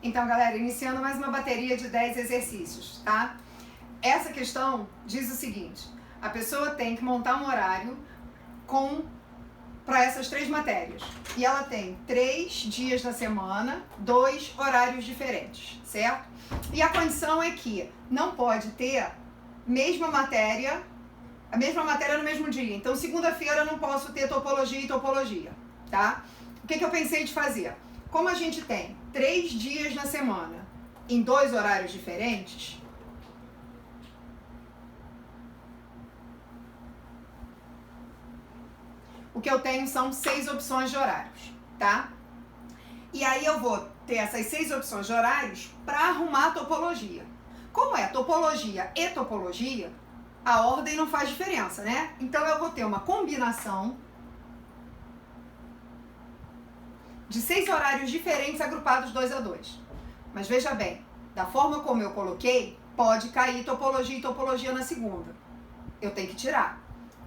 Então, galera, iniciando mais uma bateria de 10 exercícios, tá? Essa questão diz o seguinte: a pessoa tem que montar um horário para essas 3 matérias. E ela tem 3 dias na semana, 2 horários diferentes, certo? E a condição é que não pode ter a mesma matéria no mesmo dia. Então, segunda-feira eu não posso ter topologia e topologia, tá? O que eu pensei de fazer? Como a gente tem 3 dias na semana em 2 horários diferentes, o que eu tenho são 6 opções de horários, tá? E aí eu vou ter essas 6 opções de horários para arrumar a topologia. Como é topologia e topologia, a ordem não faz diferença, né? Então eu vou ter uma combinação de 6 horários diferentes agrupados 2 a 2. Mas veja bem, da forma como eu coloquei, pode cair topologia e topologia na segunda. Eu tenho que tirar.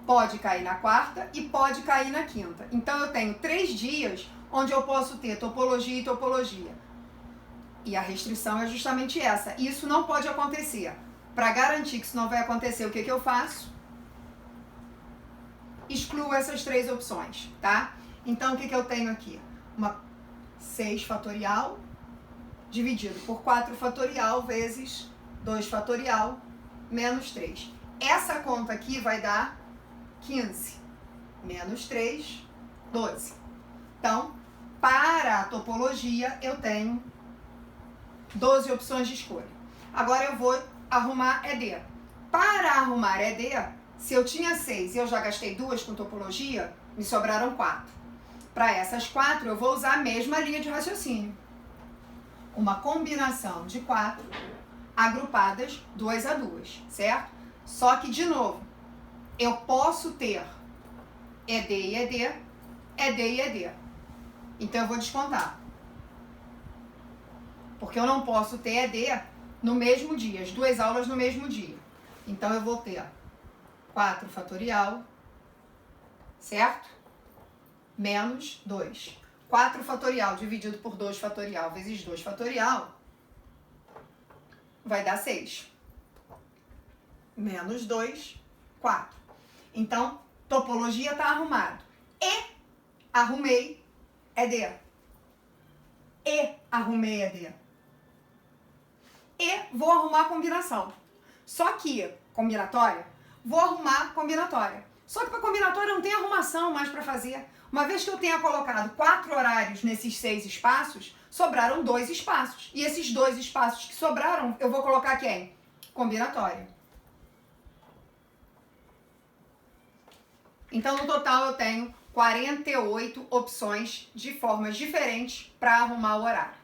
Pode cair na quarta e pode cair na quinta. Então eu tenho 3 dias onde eu posso ter topologia e topologia. E a restrição é justamente essa. Isso não pode acontecer. Para garantir que isso não vai acontecer, o que eu faço? Excluo essas 3 opções, tá? Então o que eu tenho aqui? Uma 6 fatorial dividido por 4 fatorial vezes 2 fatorial menos 3. Essa conta aqui vai dar 15 menos 3, 12. Então, para a topologia, eu tenho 12 opções de escolha. Agora eu vou arrumar ED. Para arrumar ED, se eu tinha 6 e eu já gastei 2 com topologia, me sobraram 4. Para essas 4, eu vou usar a mesma linha de raciocínio. Uma combinação de 4 agrupadas 2 a 2, certo? Só que, de novo, eu posso ter ED e ED, ED e ED. Então eu vou descontar. Porque eu não posso ter ED no mesmo dia, as 2 aulas no mesmo dia. Então eu vou ter 4 fatorial, certo? Menos 2. 4 fatorial dividido por 2 fatorial vezes 2 fatorial vai dar 6. Menos 2, 4. Então, topologia está arrumado. E arrumei ED. E arrumei ED. E vou arrumar combinação. Só que, combinatória, vou arrumar combinatória. Só que para combinatória não tem arrumação mais para fazer. Uma vez que eu tenha colocado 4 horários nesses 6 espaços, sobraram 2 espaços. E esses 2 espaços que sobraram, eu vou colocar quem? Combinatória. Então, no total, eu tenho 48 opções de formas diferentes para arrumar o horário.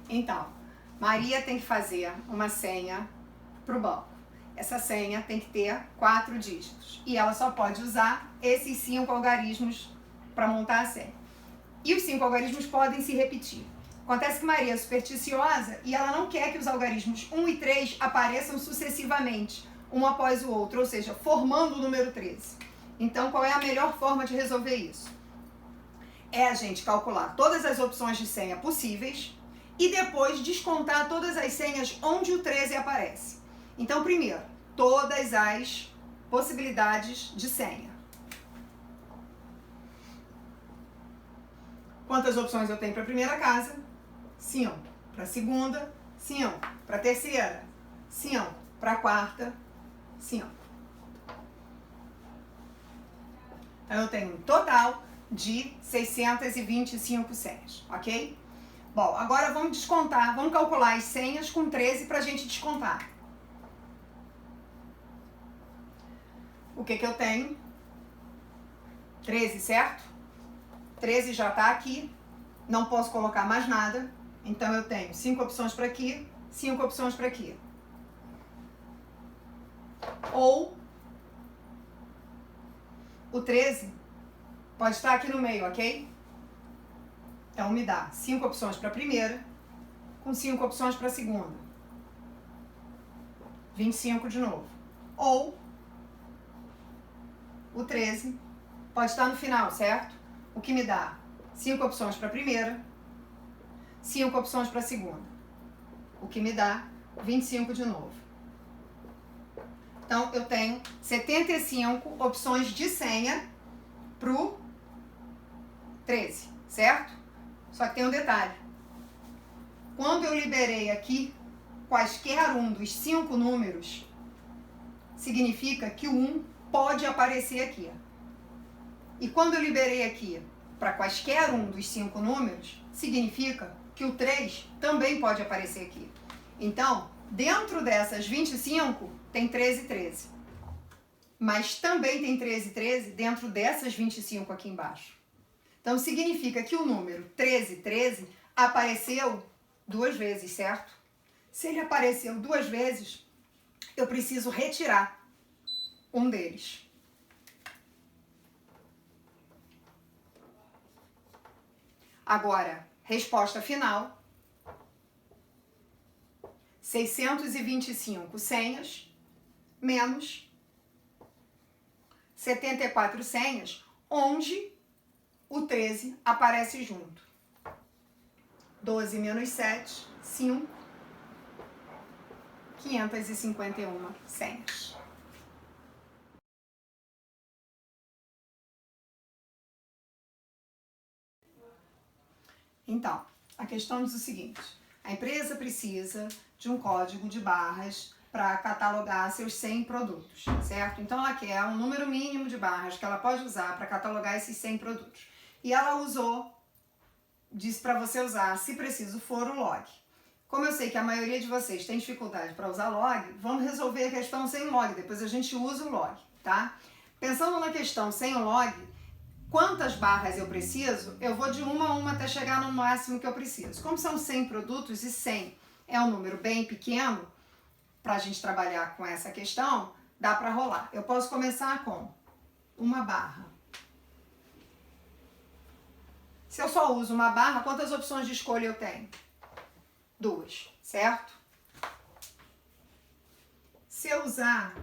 Então, Maria tem que fazer uma senha para o banco. Essa senha tem que ter 4 dígitos. E ela só pode usar esses 5 algarismos para montar a senha. E os 5 algarismos podem se repetir. Acontece que Maria é supersticiosa e ela não quer que os algarismos 1 e 3 apareçam sucessivamente, um após o outro, ou seja, formando o número 13. Então, qual é a melhor forma de resolver isso? É a gente calcular todas as opções de senha possíveis e depois descontar todas as senhas onde o 13 aparece. Então, primeiro, todas as possibilidades de senha. Quantas opções eu tenho para a primeira casa? 5. Para a segunda, 5. Para a terceira, 5. Para a quarta, 5. Então, eu tenho um total de 625 senhas, ok? Bom, agora vamos descontar, vamos calcular as senhas com 13 para a gente descontar. O que eu tenho? 13, certo? 13 já está aqui, não posso colocar mais nada, então eu tenho 5 opções para aqui, 5 opções para aqui. Ou o 13 pode estar aqui no meio, ok? Então me dá 5 opções para a primeira, com 5 opções para a segunda. 25 de novo. Ou o 13, pode estar no final, certo? O que me dá 5 opções para a primeira, 5 opções para a segunda, o que me dá 25 de novo. Então, eu tenho 75 opções de senha pro 13, certo? Só que tem um detalhe. Quando eu liberei aqui quaisquer um dos 5 números, significa que o 1 pode aparecer aqui. E quando eu liberei aqui para quaisquer um dos 5 números, significa que o 3 também pode aparecer aqui. Então, dentro dessas 25, tem 13, 13. Mas também tem 13, 13 dentro dessas 25 aqui embaixo. Então, significa que o número 13, 13 apareceu 2 vezes, certo? Se ele apareceu 2 vezes, eu preciso retirar um deles. Agora, resposta final. 625 senhas menos 74 senhas, onde o 13 aparece junto. 12 menos 7, 5. 551 senhas. Então, a questão diz o seguinte: a empresa precisa de um código de barras para catalogar seus 100 produtos, certo? Então, ela quer um número mínimo de barras que ela pode usar para catalogar esses 100 produtos. E ela disse para você usar, se preciso for, o log. Como eu sei que a maioria de vocês tem dificuldade para usar log, vamos resolver a questão sem o log, depois a gente usa o log, tá? Pensando na questão sem o log, quantas barras eu preciso, eu vou de uma a uma até chegar no máximo que eu preciso. Como são 100 produtos e 100 é um número bem pequeno, para a gente trabalhar com essa questão, dá para rolar. Eu posso começar com uma barra. Se eu só uso uma barra, quantas opções de escolha eu tenho? 2, certo? Se eu usar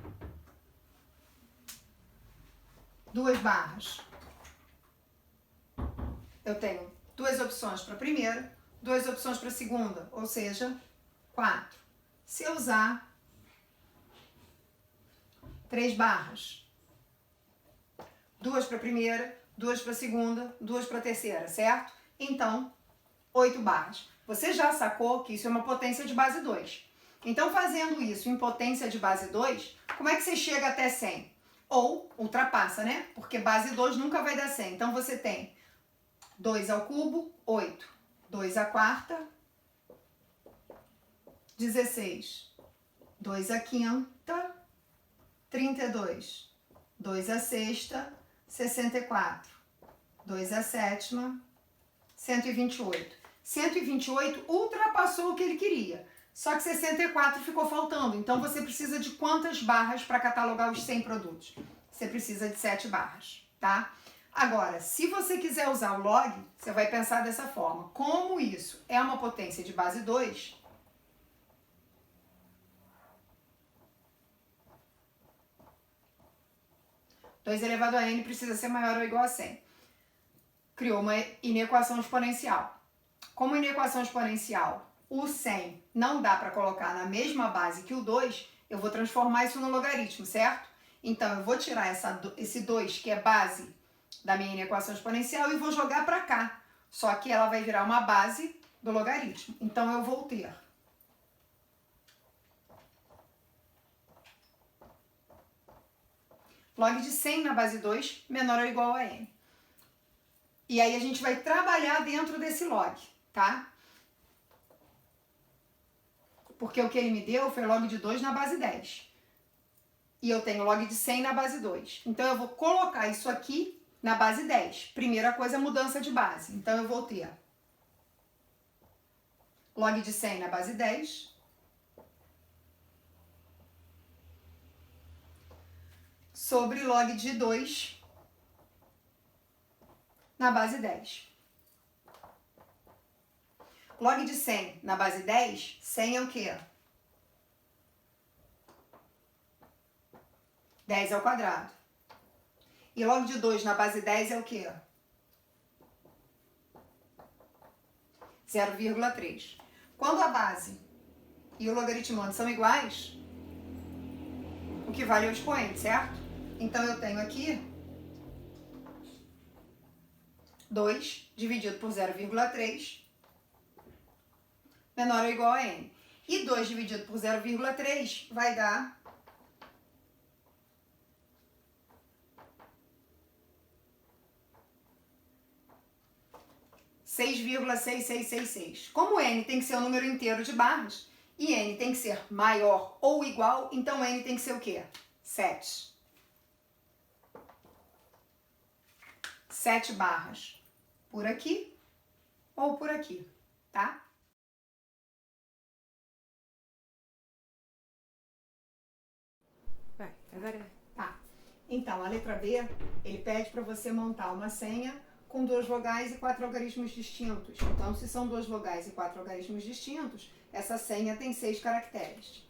2 barras, eu tenho 2 opções para a primeira, 2 opções para a segunda, ou seja, 4. Se eu usar 3 barras, 2 para a primeira, 2 para a segunda, 2 para a terceira, certo? Então, 8 barras. Você já sacou que isso é uma potência de base 2. Então, fazendo isso em potência de base 2, como é que você chega até 100? Ou ultrapassa, né? Porque base 2 nunca vai dar 100. Então, você tem 2 ao cubo, 8. 2 à quarta, 16. 2 à quinta, 32. 2 à sexta, 64. 2 à sétima, 128. 128 ultrapassou o que ele queria. Só que 64 ficou faltando. Então, você precisa de quantas barras para catalogar os 100 produtos? Você precisa de 7 barras, tá? Agora, se você quiser usar o log, você vai pensar dessa forma. Como isso é uma potência de base 2, elevado a n precisa ser maior ou igual a 100. Criou uma inequação exponencial. Como inequação exponencial, o 100 não dá para colocar na mesma base que o 2, eu vou transformar isso no logaritmo, certo? Então, eu vou tirar esse 2, que é base da minha inequação exponencial, e vou jogar para cá. Só que ela vai virar uma base do logaritmo. Então, eu vou ter log de 100 na base 2 menor ou igual a n. E aí, a gente vai trabalhar dentro desse log, tá? Porque o que ele me deu foi log de 2 na base 10. E eu tenho log de 100 na base 2. Então, eu vou colocar isso aqui na base 10. Primeira coisa, mudança de base. Então, eu vou ter log de 100 na base 10 sobre log de 2 na base 10. Log de 100 na base 10, 100 é o quê? 10 ao quadrado. E log de 2 na base 10 é o quê? 0,3. Quando a base e o logaritmando são iguais, o que vale é o expoente, certo? Então, eu tenho aqui 2 dividido por 0,3 menor ou igual a n. E 2 dividido por 0,3 vai dar 6,6666. Como n tem que ser um número inteiro de barras e n tem que ser maior ou igual, então n tem que ser o quê? 7. 7 barras por aqui ou por aqui, tá? Vai, agora. Tá. Então, a letra B, ele pede para você montar uma senha com 2 vogais e 4 algarismos distintos. Então, se são 2 vogais e 4 algarismos distintos, essa senha tem 6 caracteres.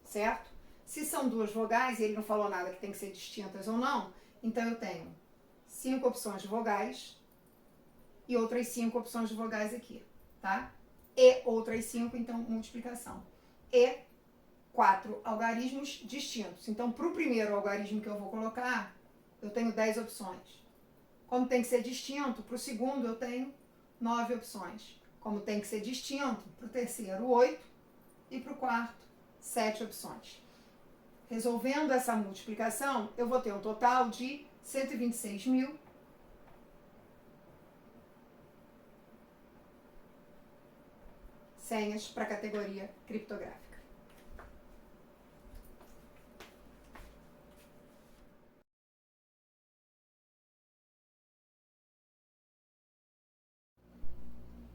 Certo? Se são 2 vogais e ele não falou nada que tem que ser distintas ou não, então eu tenho 5 opções de vogais e outras 5 opções de vogais aqui, tá? E outras 5, então, multiplicação. E 4 algarismos distintos. Então, para o primeiro algarismo que eu vou colocar, eu tenho 10 opções. Como tem que ser distinto, para o segundo eu tenho 9 opções. Como tem que ser distinto, para o terceiro 8 e para o quarto 7 opções. Resolvendo essa multiplicação, eu vou ter um total de 126.000 senhas para a categoria criptográfica.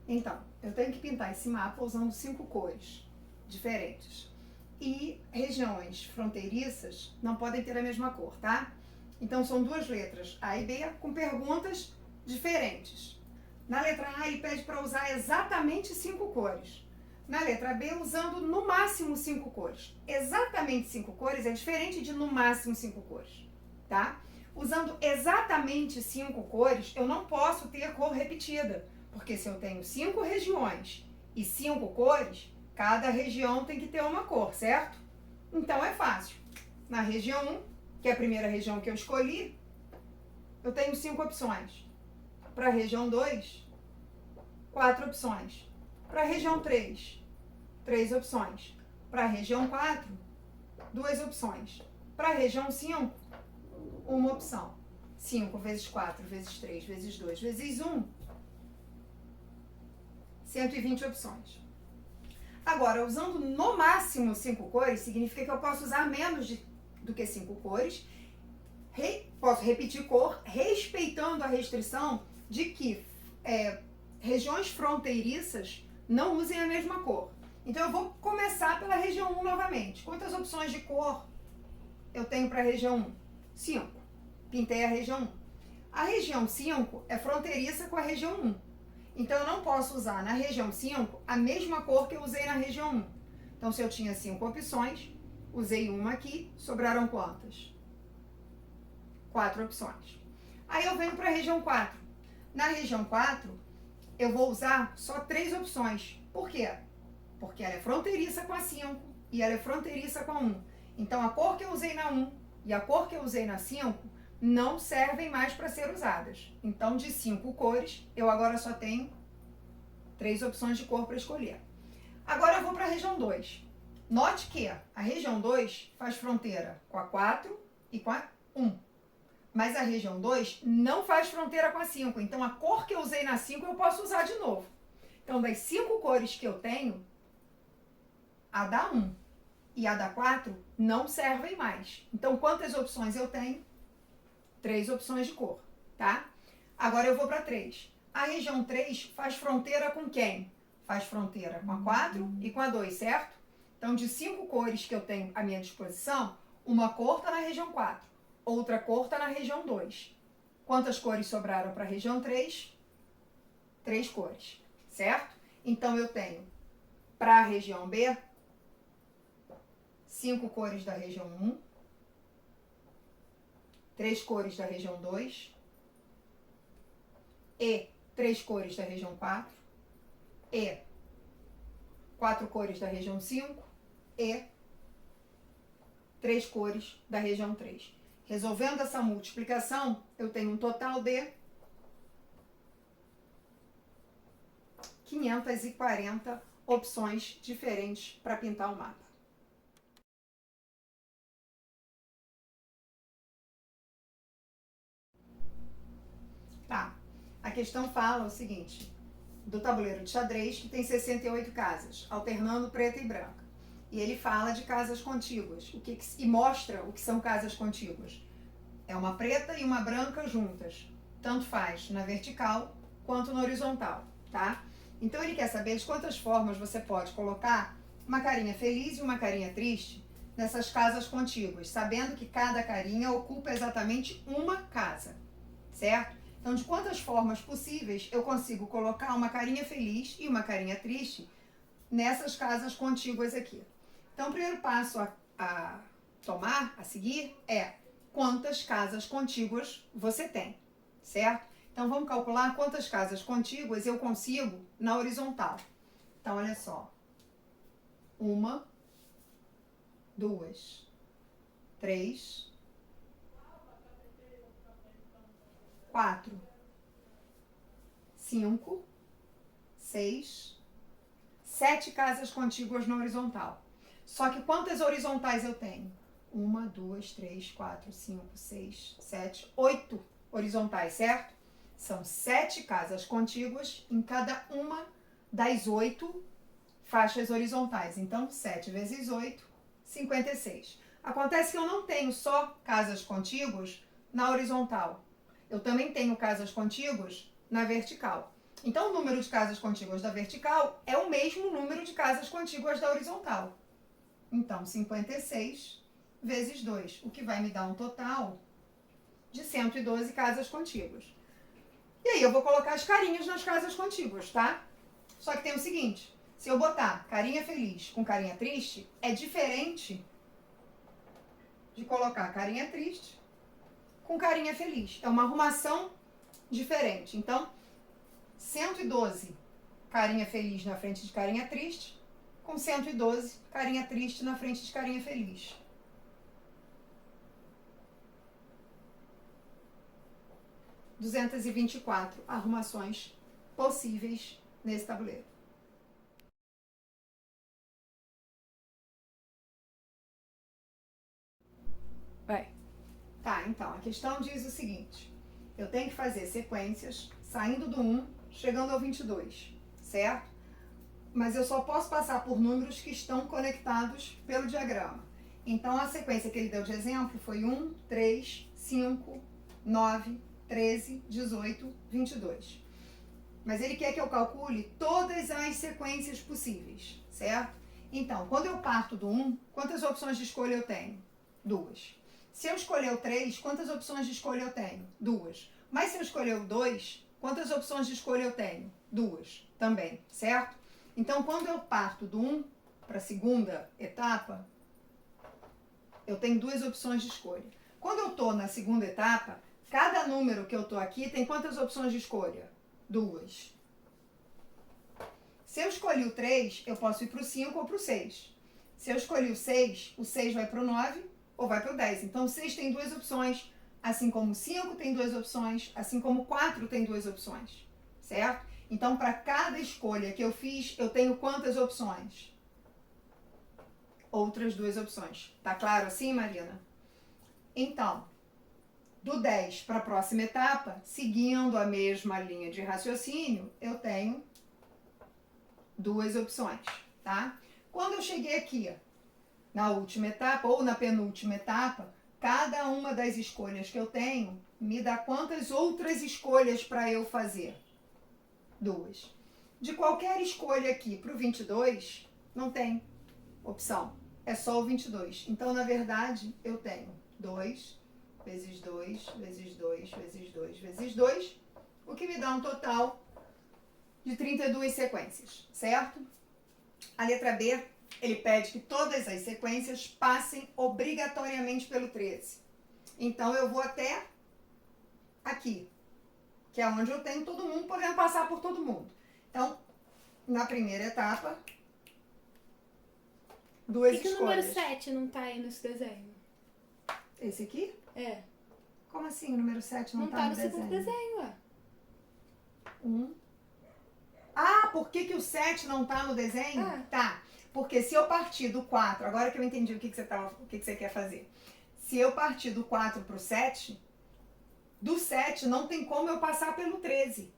Então, eu tenho que pintar esse mapa usando 5 cores diferentes. E regiões fronteiriças não podem ter a mesma cor, tá? Então, são 2 letras, A e B, com perguntas diferentes. Na letra A, ele pede para usar exatamente 5 cores. Na letra B, usando no máximo 5 cores. Exatamente 5 cores é diferente de no máximo 5 cores, tá? Usando exatamente 5 cores, eu não posso ter cor repetida. Porque se eu tenho 5 regiões e 5 cores, cada região tem que ter uma cor, certo? Então é fácil. Na região 1, que é a primeira região que eu escolhi, eu tenho 5 opções. Para a região 2, 4 opções. Para a região 3, 3 opções. Para a região 4, 2 opções. Para a região 5, uma opção. 5 vezes 4 vezes 3 vezes 2 vezes 1, 120 opções. Agora, usando no máximo 5 cores, significa que eu posso usar menos do que 5 cores. Posso repetir cor, respeitando a restrição de que regiões fronteiriças não usem a mesma cor. Então, eu vou começar pela região 1 novamente. Quantas opções de cor eu tenho para a região 1? 5. Pintei a região 1. A região 5 é fronteiriça com a região 1. Então, eu não posso usar na região 5 a mesma cor que eu usei na região 1. Então, se eu tinha 5 opções, usei uma aqui, sobraram quantas? 4 opções. Aí eu venho para a região 4. Na região 4, eu vou usar só 3 opções. Por quê? Porque ela é fronteiriça com a 5 e ela é fronteiriça com a 1. Então, a cor que eu usei na 1 e a cor que eu usei na 5 não servem mais para ser usadas. Então, de 5 cores, eu agora só tenho 3 opções de cor para escolher. Agora eu vou para a região 2. Note que a região 2 faz fronteira com a 4 e com a 1. Mas a região 2 não faz fronteira com a 5. Então, a cor que eu usei na 5 eu posso usar de novo. Então, das 5 cores que eu tenho, a da 1 e a da 4 não servem mais. Então, quantas opções eu tenho? 3 opções de cor, tá? Agora eu vou para 3. A região 3 faz fronteira com quem? Faz fronteira com a 4 e com a 2, certo? Então, de 5 cores que eu tenho à minha disposição, uma cor está na região 4, outra cor está na região 2. Quantas cores sobraram para a região 3? 3 cores, certo? Então, eu tenho para a região B, 5 cores da região 1, 3 cores da região 2, e 3 cores da região 4, e 4 cores da região 5, e 3 cores da região 3. Resolvendo essa multiplicação, eu tenho um total de 540 opções diferentes para pintar o mapa. Tá, a questão fala o seguinte, do tabuleiro de xadrez que tem 68 casas, alternando preta e branca. E ele fala de casas contíguas, e mostra o que são casas contíguas. É uma preta e uma branca juntas, tanto faz na vertical quanto na horizontal, tá? Então ele quer saber de quantas formas você pode colocar uma carinha feliz e uma carinha triste nessas casas contíguas, sabendo que cada carinha ocupa exatamente uma casa, certo? Então, de quantas formas possíveis eu consigo colocar uma carinha feliz e uma carinha triste nessas casas contíguas aqui? Então, o primeiro passo a tomar, a seguir, é quantas casas contíguas você tem, certo? Então, vamos calcular quantas casas contíguas eu consigo na horizontal. Então, olha só. 1, 2, 3, 4, 5, 6, 7 casas contíguas na horizontal. Só que quantas horizontais eu tenho? 1, 2, 3, 4, 5, 6, 7, 8 horizontais, certo? São 7 casas contíguas em cada uma das 8 faixas horizontais. Então, 7 vezes 8, 56. Acontece que eu não tenho só casas contíguas na horizontal. Eu também tenho casas contíguas na vertical. Então, o número de casas contíguas da vertical é o mesmo número de casas contíguas da horizontal. Então, 56 vezes 2, o que vai me dar um total de 112 casas contíguas. E aí, eu vou colocar as carinhas nas casas contíguas, tá? Só que tem o seguinte, se eu botar carinha feliz com carinha triste, é diferente de colocar carinha triste com carinha feliz. É uma arrumação diferente. Então, 112 carinha feliz na frente de carinha triste, com 112 carinha triste na frente de carinha feliz. – 224 arrumações possíveis nesse tabuleiro. Bem, tá, então, a questão diz o seguinte, eu tenho que fazer sequências saindo do 1, chegando ao 22, certo? Mas eu só posso passar por números que estão conectados pelo diagrama. Então, a sequência que ele deu de exemplo foi 1, 3, 5, 9, 13, 18, 22. Mas ele quer que eu calcule todas as sequências possíveis, certo? Então, quando eu parto do 1, quantas opções de escolha eu tenho? 2. Se eu escolher o 3, quantas opções de escolha eu tenho? 2. Mas se eu escolher o 2, quantas opções de escolha eu tenho? 2 também, certo? Então, quando eu parto do 1 para a segunda etapa, eu tenho 2 opções de escolha. Quando eu estou na segunda etapa, cada número que eu estou aqui tem quantas opções de escolha? 2. Se eu escolhi o 3, eu posso ir para o 5 ou para o 6. Se eu escolhi o 6 vai para o 9 ou vai para o 10. Então, o 6 tem 2 opções, assim como o 5 tem 2 opções, assim como o 4 tem 2 opções, certo? Então, para cada escolha que eu fiz, eu tenho quantas opções? Outras 2 opções. Tá claro assim, Marina? Então, do 10 para a próxima etapa, seguindo a mesma linha de raciocínio, eu tenho 2 opções, tá? Quando eu cheguei aqui, na última etapa ou na penúltima etapa, cada uma das escolhas que eu tenho me dá quantas outras escolhas para eu fazer? 2. De qualquer escolha aqui para o 22, não tem opção. É só o 22. Então, na verdade, eu tenho 2 vezes 2, vezes 2, vezes 2, vezes 2, o que me dá um total de 32 sequências, certo? A letra B, ele pede que todas as sequências passem obrigatoriamente pelo 13. Então, eu vou até aqui, que é onde eu tenho todo mundo, podendo passar por todo mundo. Então, na primeira etapa, duas escolhas. Por que o número 7 não tá aí nesse desenho? Esse aqui? É. Como assim o número 7 não tá no no segundo desenho, ué. 1. Ah, por que o 7 não tá no desenho? Ah. Tá. Porque se eu partir do 4, agora que eu entendi o que você quer fazer. Se eu partir do 4 pro 7, do 7 não tem como eu passar pelo 13.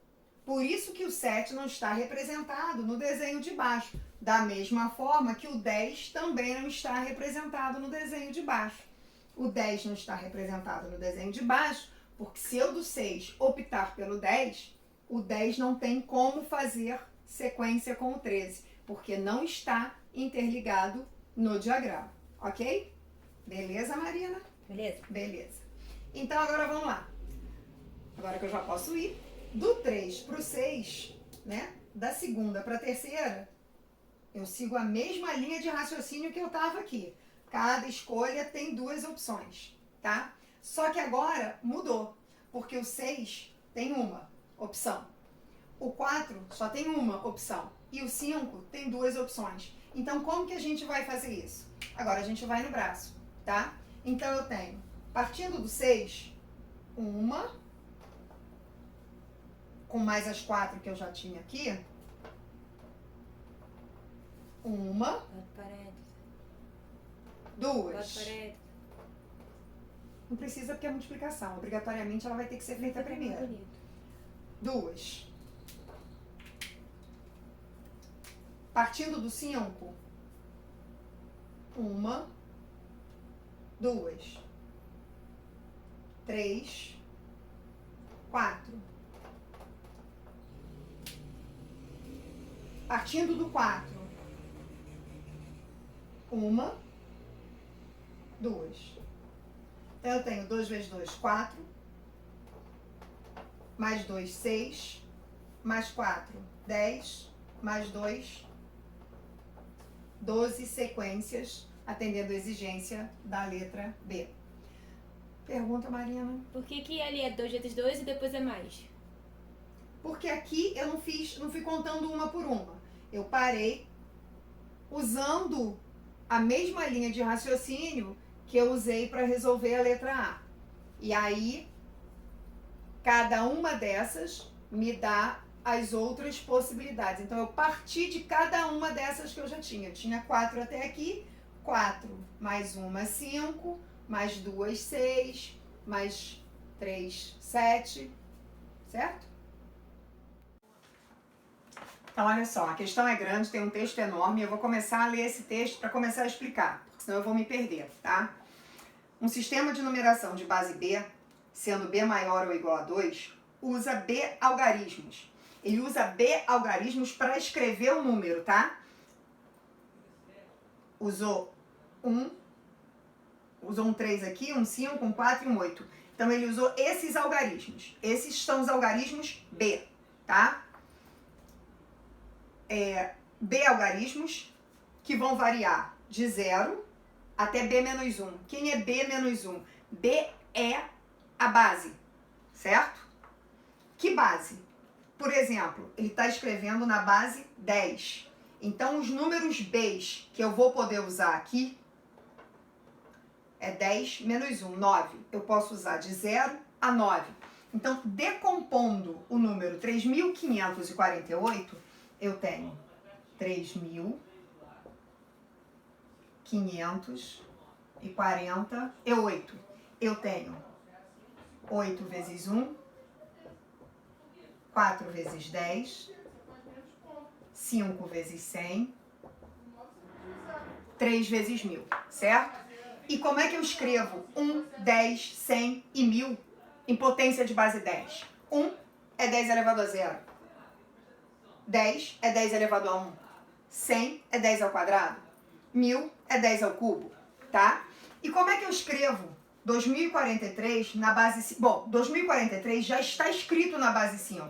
Por isso que o 7 não está representado no desenho de baixo. Da mesma forma que o 10 também não está representado no desenho de baixo. O 10 não está representado no desenho de baixo, porque se eu do 6 optar pelo 10, o 10 não tem como fazer sequência com o 13, porque não está interligado no diagrama, ok? Beleza, Marina? Beleza. Beleza. Então, agora vamos lá. Agora que eu já posso ir, do 3 para o 6, né? Da segunda para a terceira, eu sigo a mesma linha de raciocínio que eu estava aqui. Cada escolha tem duas opções, tá? Só que agora mudou, porque o 6 tem uma opção. O 4 só tem uma opção. E o 5 tem duas opções. Então, como que a gente vai fazer isso? Agora, a gente vai no braço, tá? Então, eu tenho, partindo do 6, uma, com mais as 4 que eu já tinha aqui. Uma. Duas. Não precisa porque é multiplicação. Obrigatoriamente ela vai ter que ser feita primeiro. Duas. Partindo do 5. Uma. Duas. 3. 4. Partindo do 4. Uma. 2. Então, eu tenho 2 vezes 2, 4. Mais 2, 6. Mais 4, 10. Mais 2, 12 sequências, atendendo a exigência da letra B. Pergunta, Marina. Por que ali é 2 vezes 2 e depois é mais? Porque aqui eu não fui contando uma por uma. Eu parei usando a mesma linha de raciocínio que eu usei para resolver a letra A. E aí, cada uma dessas me dá as outras possibilidades. Então, eu parti de cada uma dessas que eu já tinha. Eu tinha 4 até aqui. 4 mais 1, 5. Mais 2, 6. Mais 3, 7. Certo? Então, olha só. A questão é grande, tem um texto enorme. Eu vou começar a ler esse texto para começar a explicar, porque senão eu vou me perder, tá? Um sistema de numeração de base B, sendo B maior ou igual a 2, usa B-algarismos. Ele usa B-algarismos para escrever o número, tá? Usou um 3 aqui, um 5, um 4 e um 8. Então, ele usou esses algarismos. Esses são os algarismos B, tá? B-algarismos que vão variar de 0 até B menos 1. Quem é B menos 1? B é a base, certo? Que base? Por exemplo, ele está escrevendo na base 10. Então, os números B's que eu vou poder usar aqui é 10 menos 1, 9. Eu posso usar de 0 a 9. Então, decompondo o número 3.548, eu tenho 3.548. Eu tenho 8 vezes 1, 4 vezes 10, 5 vezes 100, 3 vezes 1.000, certo? E como é que eu escrevo 1, 10, 100 e 1.000 em potência de base 10? 1 é 10 elevado a 0. 10 é 10 elevado a 1. 100 é 10 ao quadrado. 1.000 é 10 ao cubo, tá? E como é que eu escrevo 2043 na base... Bom, 2043 já está escrito na base 5.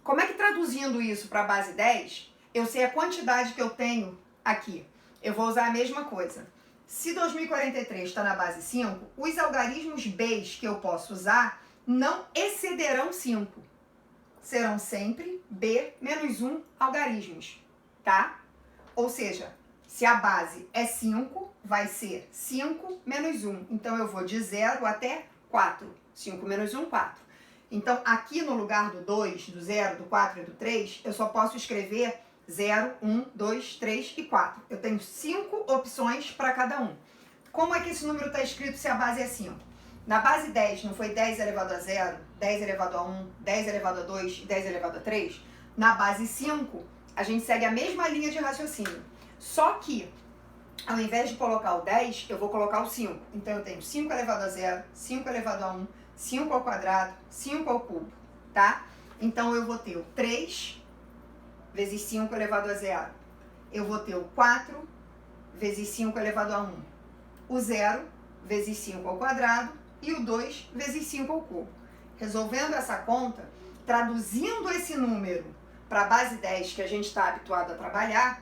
Como é que traduzindo isso para a base 10, eu sei a quantidade que eu tenho aqui? Eu vou usar a mesma coisa. Se 2043 está na base 5, os algarismos Bs que eu posso usar não excederão 5. Serão sempre B menos 1 algarismos, tá? Ou seja, se a base é 5, vai ser 5 menos 1. Então, eu vou de 0 até 4. 5 menos 1, 4. Então, aqui no lugar do 2, do 0, do 4 e do 3, eu só posso escrever 0, 1, 2, 3 e 4. Eu tenho 5 opções para cada um. Como é que esse número está escrito se a base é 5? Na base 10, não foi 10 elevado a 0, 10 elevado a 1, 10 elevado a 2 e 10 elevado a 3? Na base 5, a gente segue a mesma linha de raciocínio. Só que, ao invés de colocar o 10, eu vou colocar o 5. Então, eu tenho 5 elevado a 0, 5 elevado a 1, 5 ao quadrado, 5 ao cubo, tá? Então, eu vou ter o 3 vezes 5 elevado a 0. Eu vou ter o 4 vezes 5 elevado a 1. O 0 vezes 5 ao quadrado e o 2 vezes 5 ao cubo. Resolvendo essa conta, traduzindo esse número para a base 10 que a gente está habituado a trabalhar,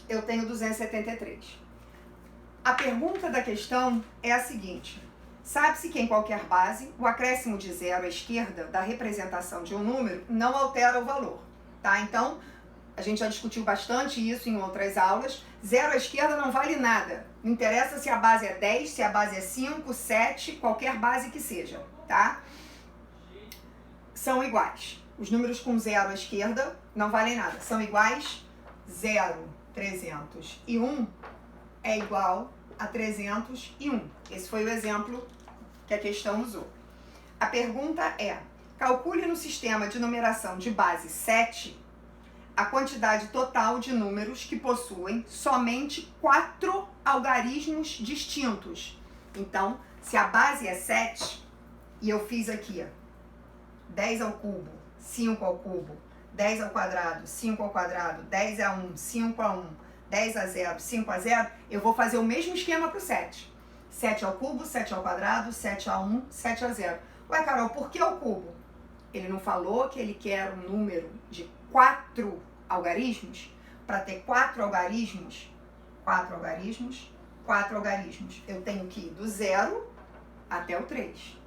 eu tenho 273. A pergunta da questão é a seguinte: sabe-se que em qualquer base, o acréscimo de 0 à esquerda da representação de um número não altera o valor, tá? Então, a gente já discutiu bastante isso em outras aulas. 0 à esquerda não vale nada. Não interessa se a base é 10, se a base é 5, 7, qualquer base que seja, tá? São iguais. Os números com 0 à esquerda não valem nada. São iguais. 0, 301 é igual a 301. Esse foi o exemplo que a questão usou. A pergunta é: calcule no sistema de numeração de base 7 a quantidade total de números que possuem somente 4 algarismos distintos. Então, se a base é 7, e eu fiz aqui 10 ao cubo, 5 ao cubo, 10 ao quadrado, 5 ao quadrado, 10 a 1, 5 a 1, 10 a 0, 5 a 0, eu vou fazer o mesmo esquema para o 7. 7 ao cubo, 7 ao quadrado, 7 a 1, 7 a 0. Ué, Carol, por que ao cubo? Ele não falou que ele quer um número de 4 algarismos? Para ter 4 algarismos, 4 algarismos, 4 algarismos, eu tenho que ir do 0 até o 3,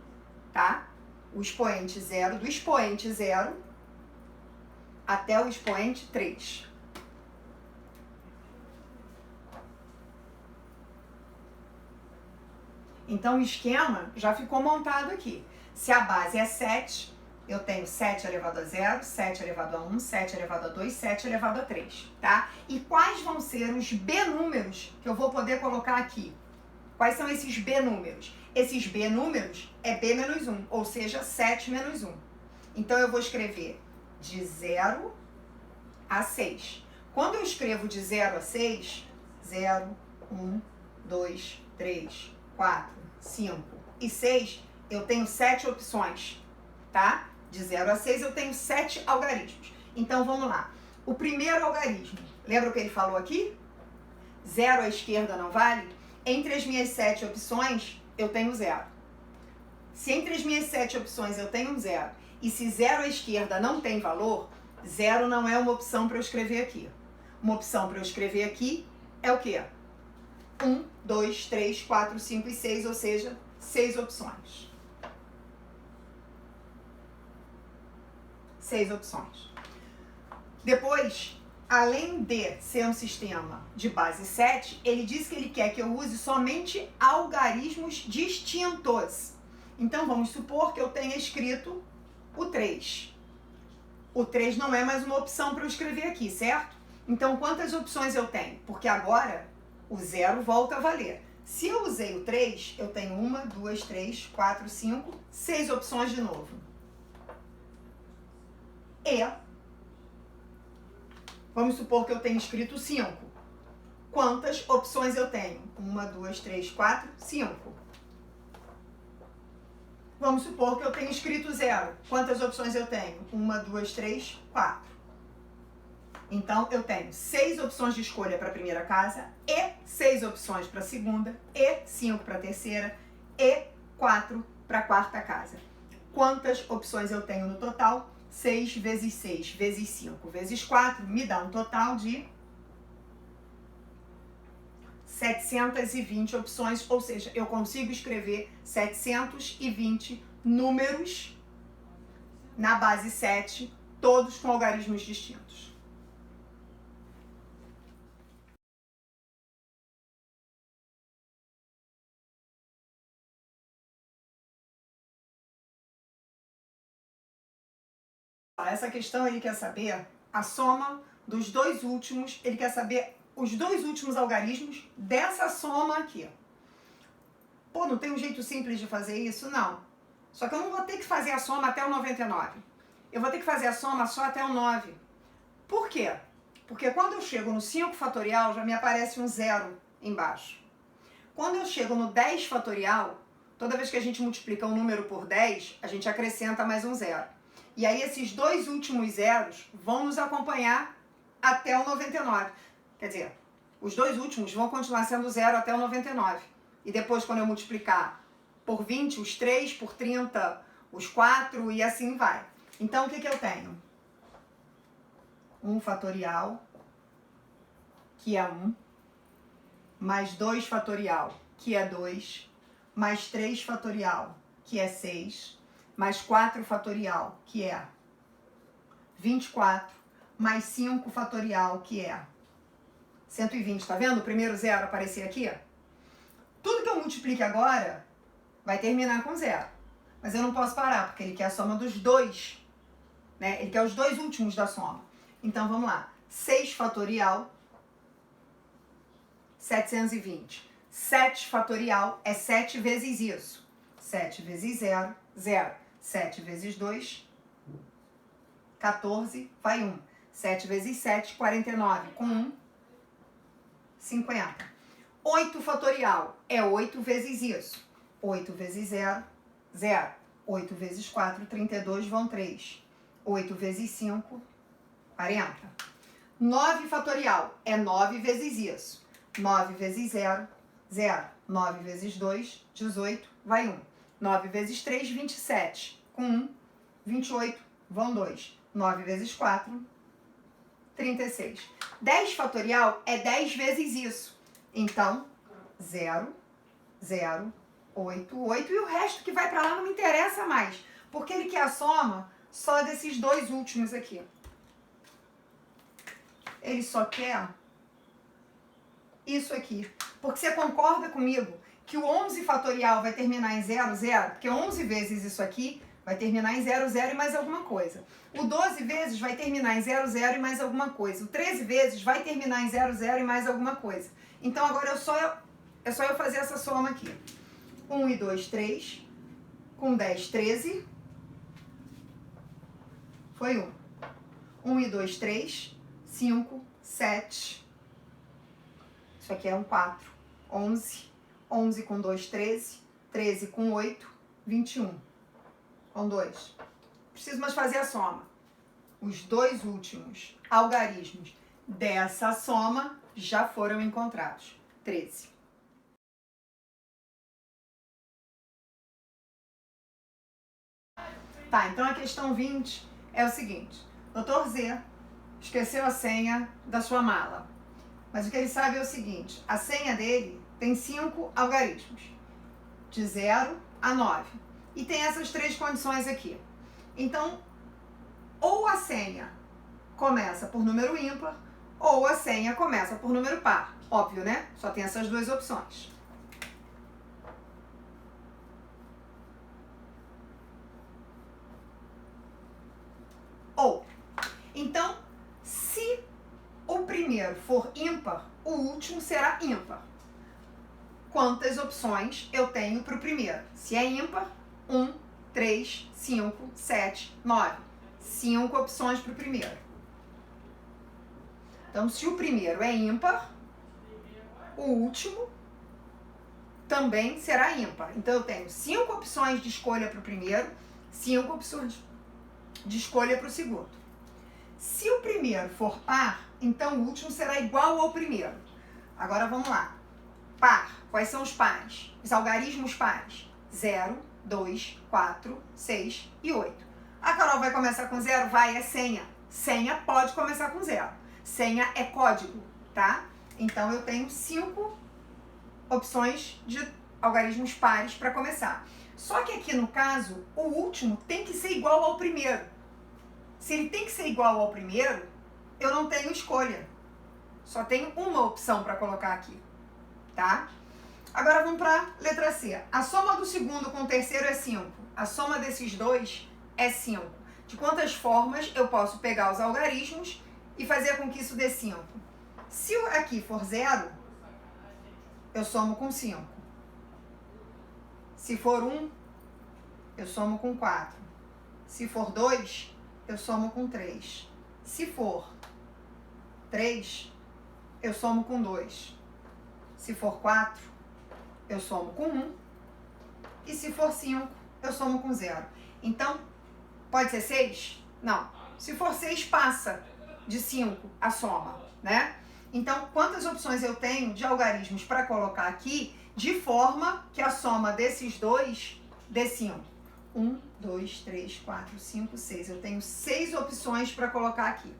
tá? O expoente 0, do expoente 0 até o expoente 3. Então, o esquema já ficou montado aqui. Se a base é 7, eu tenho 7 elevado a 0, 7 elevado a 1, 7 elevado a 2, 7 elevado a 3, tá? E quais vão ser os B números que eu vou poder colocar aqui? Quais são esses B números? Esses B números é B menos 1, ou seja, 7 menos 1. Então, eu vou escrever de 0 a 6. Quando eu escrevo de 0 a 6, 0, 1, 2, 3, 4, 5 e 6, eu tenho 7 opções, tá? De 0 a 6 eu tenho 7 algarismos. Então, vamos lá. O primeiro algarismo, lembra o que ele falou aqui? 0 à esquerda não vale? Entre as minhas 7 opções, eu tenho 0. Se entre as minhas 7 opções eu tenho 0, e se 0 à esquerda não tem valor, 0 não é uma opção para eu escrever aqui. Uma opção para eu escrever aqui é o quê? 1, 2, 3, 4, 5 e 6, ou seja, 6 opções. 6 opções. Depois, além de ser um sistema de base 7, ele diz que ele quer que eu use somente algarismos distintos. Então, vamos supor que eu tenha escrito o 3. O 3 não é mais uma opção para eu escrever aqui, certo? Então, quantas opções eu tenho? Porque agora o 0 volta a valer. Se eu usei o 3, eu tenho 1, 2, 3, 4, 5, 6 opções de novo. E vamos supor que eu tenho escrito 5. Quantas opções eu tenho? 1, 2, 3, 4, 5. Vamos supor que eu tenho escrito 0. Quantas opções eu tenho? 1, 2, 3, 4. Então, eu tenho 6 opções de escolha para a primeira casa, e 6 opções para a segunda, e 5 para a terceira, e 4 para a quarta casa. Quantas opções eu tenho no total? 6 vezes 6 vezes 5 vezes 4 me dá um total de 720 opções, ou seja, eu consigo escrever 720 números na base 7, todos com algarismos distintos. Essa questão ele quer saber a soma dos dois últimos, ele quer saber os dois últimos algarismos dessa soma aqui. Pô, não tem um jeito simples de fazer isso? Não. Só que eu não vou ter que fazer a soma até o 99. Eu vou ter que fazer a soma só até o 9. Por quê? Porque quando eu chego no 5 fatorial, já me aparece um 0 embaixo. Quando eu chego no 10 fatorial, toda vez que a gente multiplica um número por 10, a gente acrescenta mais um 0. E aí esses dois últimos zeros vão nos acompanhar até o 99. Quer dizer, os dois últimos vão continuar sendo 0 até o 99. E depois, quando eu multiplicar por 20, os 3, por 30, os 4 e assim vai. Então, o que eu tenho? 1 fatorial, que é 1, mais 2 fatorial, que é 2, mais 3 fatorial, que é 6, mais 4 fatorial, que é 24, mais 5 fatorial, que é 120. Tá vendo o primeiro zero aparecer aqui? Tudo que eu multiplique agora vai terminar com 0. Mas eu não posso parar, porque ele quer a soma dos dois, né? Ele quer os dois últimos da soma. Então, vamos lá. 6 fatorial, 720. 7 fatorial é 7 vezes isso. 7 vezes 0, 0. 7 vezes 2, 14, vai 1. 7 vezes 7, 49. Com 1, 50. 8 fatorial é 8 vezes isso. 8 vezes 0, 0. 8 vezes 4, 32, vão 3. 8 vezes 5, 40. 9 fatorial é 9 vezes isso. 9 vezes 0, 0. 9 vezes 2, 18, vai 1. 9 vezes 3, 27. Com 1, 28, vão 2. 9 vezes 4, 36. 10 fatorial é 10 vezes isso. Então, 0, 0, 8, 8. E o resto que vai para lá não me interessa mais. Porque ele quer a soma só desses dois últimos aqui. Ele só quer isso aqui. Porque você concorda comigo que o 11 fatorial vai terminar em 0, 0? Porque 11 vezes isso aqui vai terminar em 0, 0 e mais alguma coisa. O 12 vezes vai terminar em 0, 0 e mais alguma coisa. O 13 vezes vai terminar em 0, 0 e mais alguma coisa. Então, agora é só eu fazer essa soma aqui. 1 e 2, 3. Com 10, 13. Foi 1. 1 e 2, 3. 5, 7. Isso aqui é um 4. 11. 11 com 2, 13. 13 com 8, 21. Com 2. Preciso mais fazer a soma. Os dois últimos algarismos dessa soma já foram encontrados. 13. Tá, então a questão 20 é o seguinte. Dr. Z esqueceu a senha da sua mala. Mas o que ele sabe é o seguinte. A senha dele tem 5 algarismos. De 0 a 9. E tem essas 3 condições aqui. Então, ou a senha começa por número ímpar, ou a senha começa por número par. Óbvio, né? Só tem essas duas opções. Ou. Então, se o primeiro for ímpar, o último será ímpar. Quantas opções eu tenho para o primeiro? Se é ímpar, 1, 3, 5, 7, 9. 5 opções para o primeiro. Então, se o primeiro é ímpar, o último também será ímpar. Então, eu tenho 5 opções de escolha para o primeiro, 5 opções de escolha para o segundo. Se o primeiro for par, então o último será igual ao primeiro. Agora, vamos lá. Par. Quais são os pares? Os algarismos pares. 0, 2, 4, 6 e 8. A Carol vai começar com 0? Vai, é senha. Senha pode começar com 0. Senha é código, tá? Então, eu tenho 5 opções de algarismos pares para começar. Só que aqui no caso, o último tem que ser igual ao primeiro. Se ele tem que ser igual ao primeiro, eu não tenho escolha. Só tenho uma opção para colocar aqui, tá? Agora vamos para a letra C. A soma do segundo com o terceiro é 5. A soma desses dois é 5. De quantas formas eu posso pegar os algarismos e fazer com que isso dê 5? Se aqui for 0, eu somo com 5. Se for 1, eu somo com 4. Se for 2, eu somo com 3. Se for 3, eu somo com 2. Se for 4, eu somo com 1. E se for 5, eu somo com 0. Então, pode ser 6? Não. Se for 6, passa de 5 a soma, né? Então, quantas opções eu tenho de algarismos para colocar aqui, de forma que a soma desses dois dê 5? 1, 2, 3, 4, 5, 6. Eu tenho 6 opções para colocar aqui.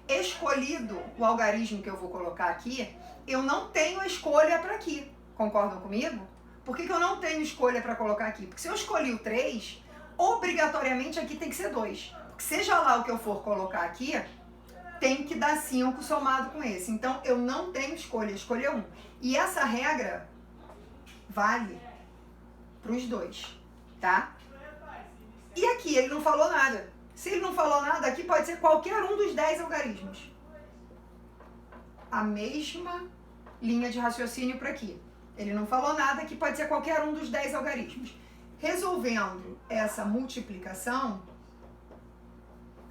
Escolhido o algarismo que eu vou colocar aqui, eu não tenho escolha para aqui. Concordam comigo? Por que eu não tenho escolha para colocar aqui? Porque se eu escolhi o 3, obrigatoriamente aqui tem que ser 2. Porque seja lá o que eu for colocar aqui, tem que dar 5 somado com esse. Então, eu não tenho escolha, escolher 1. E essa regra vale para os dois, tá? E aqui ele não falou nada. Se ele não falou nada, aqui pode ser qualquer um dos 10 algarismos. A mesma linha de raciocínio para aqui. Ele não falou nada, aqui pode ser qualquer um dos 10 algarismos. Resolvendo essa multiplicação,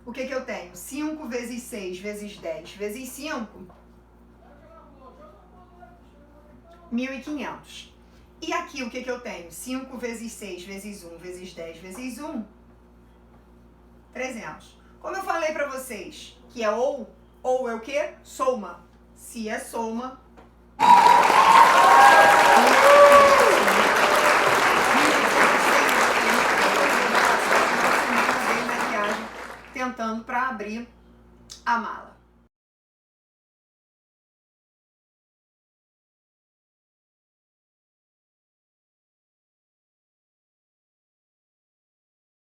o que eu tenho? 5 vezes 6 vezes 10 vezes 5, 1.500. E aqui o que eu tenho? 5 vezes 6 vezes 1 vezes 10 vezes 1, 300. Como eu falei para vocês, que é ou é o quê? Soma. Se é soma, tentando para abrir a mala.